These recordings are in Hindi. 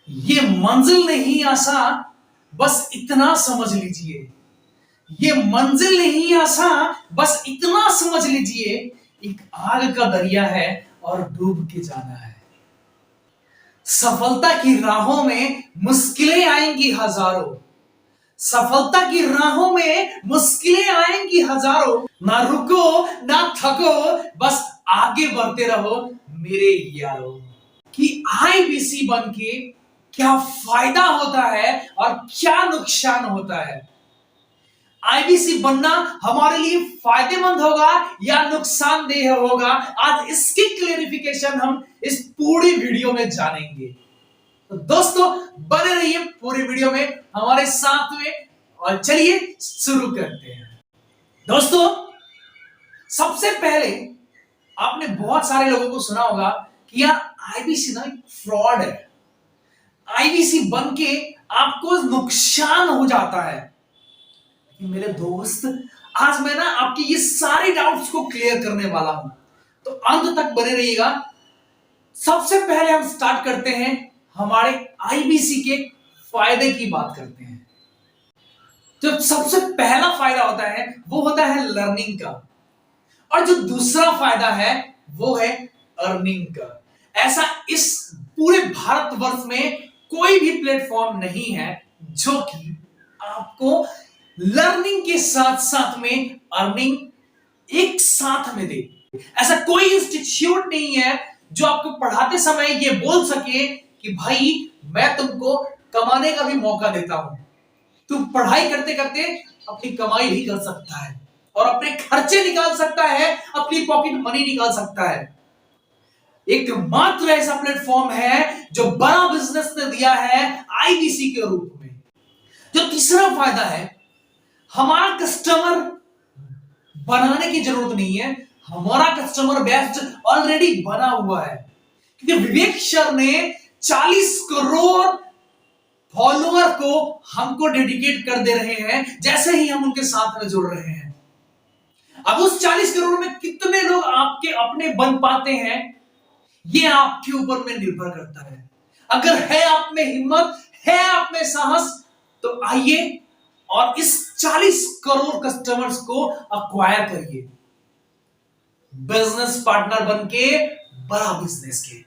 ये मंजिल नहीं आसान, बस इतना समझ लीजिए। ये मंजिल नहीं आसान, बस इतना समझ लीजिए। एक आग का दरिया है और डूब के जाना है। सफलता की राहों में मुश्किलें आएंगी हजारों। सफलता की राहों में मुश्किलें आएंगी हजारों। ना रुको, ना थको, बस आगे बढ़ते रहो मेरे यारों। कि आईबीसी बन के क्या फायदा होता है और क्या नुकसान होता है। आईबीसी बनना हमारे लिए फायदेमंद होगा या नुकसानदेह होगा, आज इसकी क्लेरिफिकेशन हम इस पूरी वीडियो में जानेंगे। तो दोस्तों बने रहिए पूरी वीडियो में हमारे साथ में, और चलिए शुरू करते हैं। दोस्तों सबसे पहले आपने बहुत सारे लोगों को सुना होगा कि यार आईबीसी ना एक फ्रॉड है। आईबीसी बन के आपको नुकसान हो जाता है। मेरे दोस्त आज मैं ना आपकी ये सारी डाउट्स को क्लियर करने वाला हूं, तो अंत तक बने रहिएगा। सबसे पहले हम स्टार्ट करते हैं हमारे आईबीसी के फायदे की बात करते हैं। जो सबसे पहला फायदा होता है वो होता है लर्निंग का, और जो दूसरा फायदा है वो है अर्निंग का। ऐसा इस पूरे भारतवर्ष में कोई भी प्लेटफॉर्म नहीं है जो कि आपको लर्निंग के साथ साथ में अर्निंग एक साथ में दे। ऐसा कोई इंस्टीट्यूट नहीं है जो आपको पढ़ाते समय ये बोल सके कि भाई मैं तुमको कमाने का भी मौका देता हूं, तुम पढ़ाई करते करते अपनी कमाई भी कर सकता है और अपने खर्चे निकाल सकता है, अपनी पॉकेट मनी निकाल सकता है। एकमात्र ऐसा प्लेटफॉर्म है जो बड़ा बिजनेस ने दिया है आईबीसी के रूप में। जो तीसरा फायदा है, हमारा कस्टमर बनाने की जरूरत नहीं है, हमारा कस्टमर बेस ऑलरेडी बना हुआ है। क्योंकि विवेक सर ने 40 करोड़ फॉलोअर को हमको डेडिकेट कर दे रहे हैं जैसे ही हम उनके साथ में जुड़ रहे हैं। अब उस 40 करोड़ में कितने लोग आपके अपने बन पाते हैं ये आपके ऊपर में निर्भर करता है। अगर है आप में हिम्मत, है आप में साहस, तो आइए और इस 40 करोड़ कस्टमर्स को अक्वायर करिए, बिजनेस पार्टनर बनके बड़ा बिजनेस के।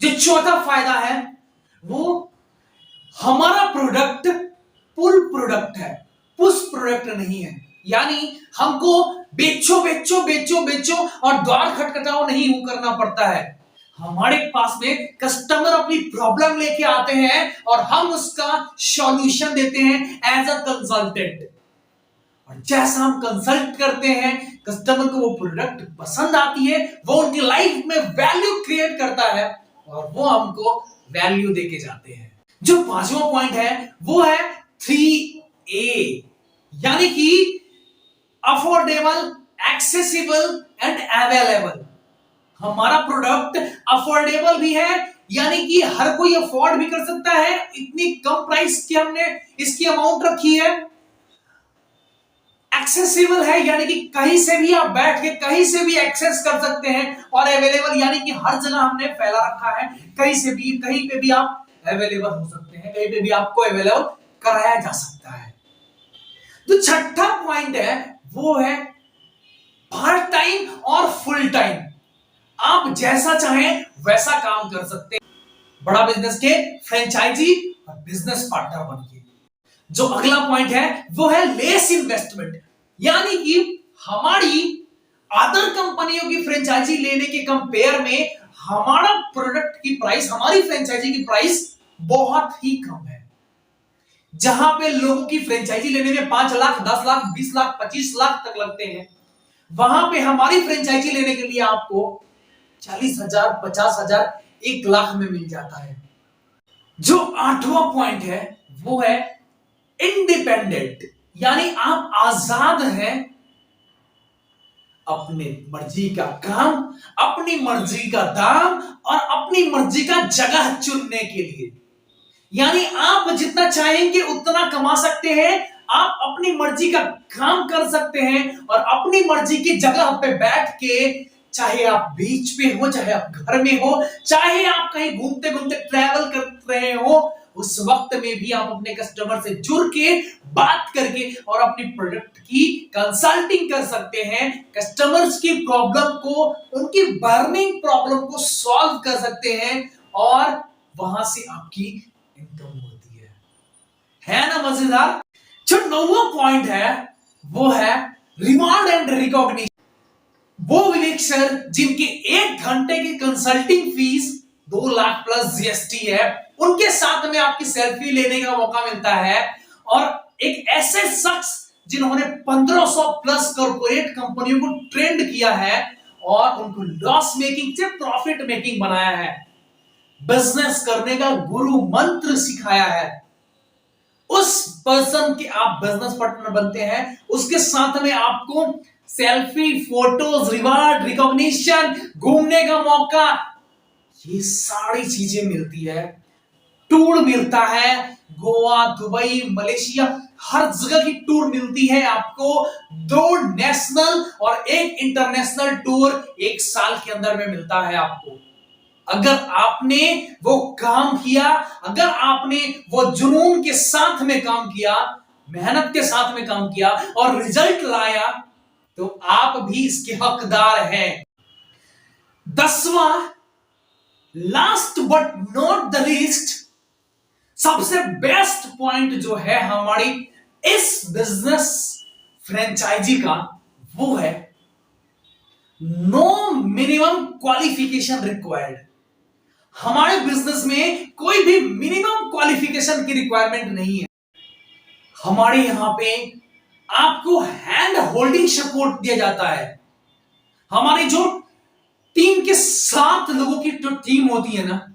जो चौथा फायदा है वो हमारा प्रोडक्ट पुल प्रोडक्ट है, पुश प्रोडक्ट नहीं है। यानी हमको बेचो बेचो बेचो बेचो और द्वार खटखटाओ नहीं करना पड़ता है। हमारे पास में कस्टमर अपनी प्रॉब्लम लेके आते हैं और हम उसका सॉल्यूशन देते हैं एज अ कंसल्टेंट। और जैसा हम कंसल्ट करते हैं कस्टमर को वो प्रोडक्ट पसंद आती है, वो उनकी लाइफ में वैल्यू क्रिएट करता है और वो हमको वैल्यू देके जाते हैं। जो पांचवा पॉइंट है वो है 3A, यानी कि अफोर्डेबल, एक्सेसिबल एंड अवेलेबल। हमारा प्रोडक्ट अफोर्डेबल भी है, यानी कि हर कोई अफोर्ड भी कर सकता है, इतनी कम प्राइस की हमने इसकी अमाउंट रखी है। एक्सेसिबल है, यानी कि कहीं से भी आप बैठ के कहीं से भी एक्सेस कर सकते हैं। और अवेलेबल यानी कि हर जगह हमने फैला रखा है, कहीं से भी कहीं पे भी आप अवेलेबल हो सकते हैं, कहीं पे भी आपको अवेलेबल कराया जा सकता है। तो छठा पॉइंट है वो है पार्ट टाइम और फुल टाइम। आप जैसा चाहें वैसा काम कर सकते हैं, बड़ा बिजनेस के फ्रेंचाइजी और बिजनेस पार्टनर बनिए। जो अगला पॉइंट है वो है लेस इन्वेस्टमेंट, यानी कि हमारी अदर कंपनियों की फ्रेंचाइजी लेने के कंपेयर में हमारा प्रोडक्ट की प्राइस, हमारी फ्रेंचाइजी की प्राइस बहुत ही कम है। जहां पे लोगों की फ्रेंचाइजी लेने में 5 लाख, 10 लाख, 20 लाख, 25 लाख तक लगते हैं, वहां पे हमारी फ्रेंचाइजी लेने के लिए आपको 40,000, 50,000, 1 लाख में मिल जाता है। जो आठवां पॉइंट है वो है इंडिपेंडेंट, यानी आप आजाद हैं अपनी मर्जी का काम, अपनी मर्जी का दाम और अपनी मर्जी का जगह चुनने के लिए। यानी आप जितना चाहेंगे उतना कमा सकते हैं, आप अपनी मर्जी का काम कर सकते हैं और अपनी मर्जी की जगह पे बैठ के चाहे आप बीच पे हो, चाहे आप घर में हो, चाहे आप कहीं घूमते घूमते ट्रैवल कर रहे हो, उस वक्त में भी आप अपने कस्टमर से जुड़ के बात करके और अपनी प्रोडक्ट की कंसल्टिंग कर सकते हैं। कस्टमर्स की प्रॉब्लम को, उनकी बर्निंग प्रॉब्लम को सॉल्व कर सकते हैं और वहां से आपकी इनकम होती है ना मजेदार। जो 9वां पॉइंट है वो है रिवॉर्ड एंड रिकॉग्निशन। वो विवेक सर जिनके 1 घंटे की consulting fees 2 lakh plus GST है, उनके साथ में आपकी सेल्फी लेने का मौका मिलता है। और एक ऐसे शख्स जिन्होंने 1500 प्लस कॉर्पोरेट कंपनियों को ट्रेंड किया है और उनको लॉस मेकिंग से प्रॉफिट मेकिंग बनाया है, बिजनेस करने का गुरु मंत्र सिखाया है, उस पर्सन के आप बिजनेस पार्टनर बनते हैं। उसके साथ में आपको सेल्फी, फोटोज, रिवार्ड, रिकॉग्निशन, घूमने का मौका, ये सारी चीजें मिलती है। टूर मिलता है, गोवा, दुबई, मलेशिया, हर जगह की टूर मिलती है आपको। 2 नेशनल और 1 इंटरनेशनल टूर 1 साल के अंदर में मिलता है आपको। अगर आपने वो काम किया, अगर आपने वो जुनून के साथ में काम किया, मेहनत के साथ में काम किया और रिजल्ट लाया, तो आप भी इसके हकदार हैं। 10वां, last but not the least, सबसे बेस्ट पॉइंट जो है हमारी इस बिजनेस फ्रेंचाइजी का, वो है नो मिनिमम क्वालिफिकेशन रिक्वायर्ड। हमारे बिजनेस में कोई भी मिनिमम क्वालिफिकेशन की रिक्वायरमेंट नहीं है। हमारे यहां पे आपको हैंड होल्डिंग सपोर्ट दिया जाता है। हमारी जो टीम के 7 लोगों की जो टीम होती है ना,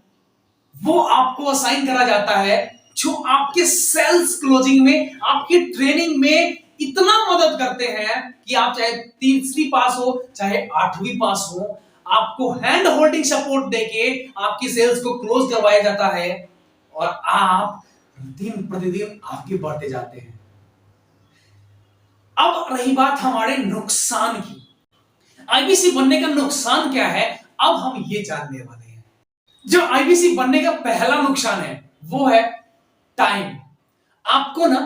वो आपको असाइन करा जाता है, जो आपके सेल्स क्लोजिंग में, आपकी ट्रेनिंग में इतना मदद करते हैं कि आप चाहे 3वीं पास हो, चाहे 8वीं पास हो, आपको हैंड होल्डिंग सपोर्ट देके आपकी सेल्स को क्लोज करवाया जाता है और आप दिन प्रतिदिन आगे बढ़ते जाते हैं। अब रही बात हमारे नुकसान की, आईबीसी बनने का नुकसान क्या है, अब हम ये जानने वाले हैं। जो आईबीसी बनने का पहला नुकसान है वो है टाइम। आपको ना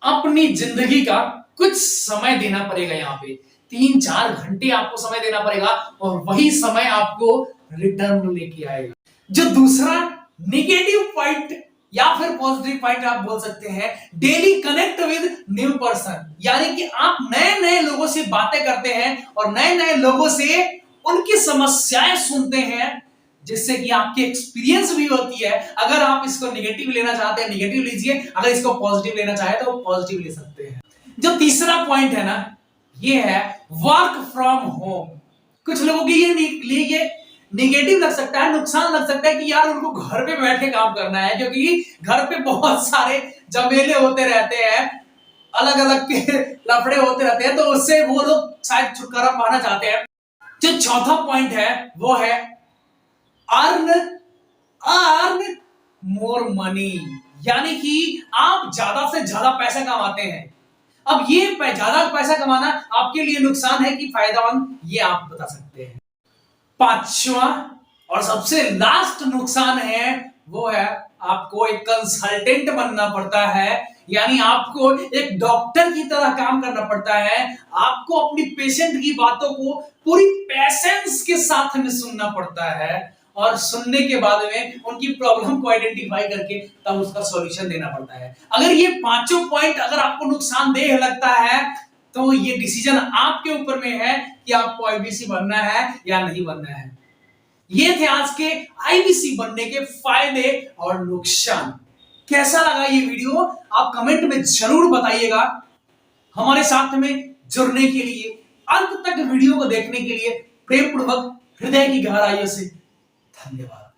अपनी जिंदगी का कुछ समय देना पड़ेगा। यहाँ पे 3-4 घंटे आपको समय देना पड़ेगा और वही समय आपको रिटर्न लेके आएगा। जो दूसरा नेगेटिव पॉइंट या फिर पॉजिटिव पॉइंट आप बोल सकते हैं, daily connect with new person, यानी कि आप नए नए लोगों से बातें करते हैं और नए नए लोगों से उनकी समस्याएं सुनते हैं, जिससे कि आपकी एक्सपीरियंस भी होती है। अगर आप इसको नेगेटिव लेना चाहते हैं नेगेटिव लीजिए, अगर इसको पॉजिटिव लेना चाहे तो पॉजिटिव ले सकते हैं। जो तीसरा पॉइंट है ना, ये है वर्क फ्रॉम होम। कुछ लोगों के लिए ये नेगेटिव लग सकता है, नुकसान लग सकता है कि यार उनको घर पे बैठ के काम करना है, क्योंकि घर पे बहुत सारे झमेले होते रहते हैं, अलग अलग के लफड़े होते रहते हैं, तो उससे वो लोग शायद छुटकारा पाना चाहते हैं। जो चौथा पॉइंट है वो है अर्न मोर मनी, यानी कि आप ज्यादा से ज्यादा पैसा कमाते हैं। अब ये ज्यादा पैसा कमाना आपके लिए नुकसान है कि फायदेमंद, ये आप बता सकते हैं। 5वां और सबसे लास्ट नुकसान है वो है आपको एक कंसल्टेंट बनना पड़ता है, यानी आपको एक डॉक्टर की तरह काम करना पड़ता है। आपको अपनी पेशेंट की बातों को पूरी पेशेंस के साथ में सुनना पड़ता है और सुनने के बाद में उनकी प्रॉब्लम को आइडेंटिफाई करके तब उसका सॉल्यूशन देना पड़ता है। अगर ये 5 पॉइंट अगर आपको नुकसानदेह लगता है तो ये डिसीजन आपके ऊपर में है कि आपको आईबीसी बनना है या नहीं बनना है। ये थे आज के आईबीसी बनने के फायदे और नुकसान। कैसा लगा ये वीडियो आप कमेंट में जरूर बताइएगा। हमारे साथ में जुड़ने के लिए, अंत तक वीडियो को देखने के लिए प्रेम पूर्वक हृदय की गहराइयों से धन्यवाद।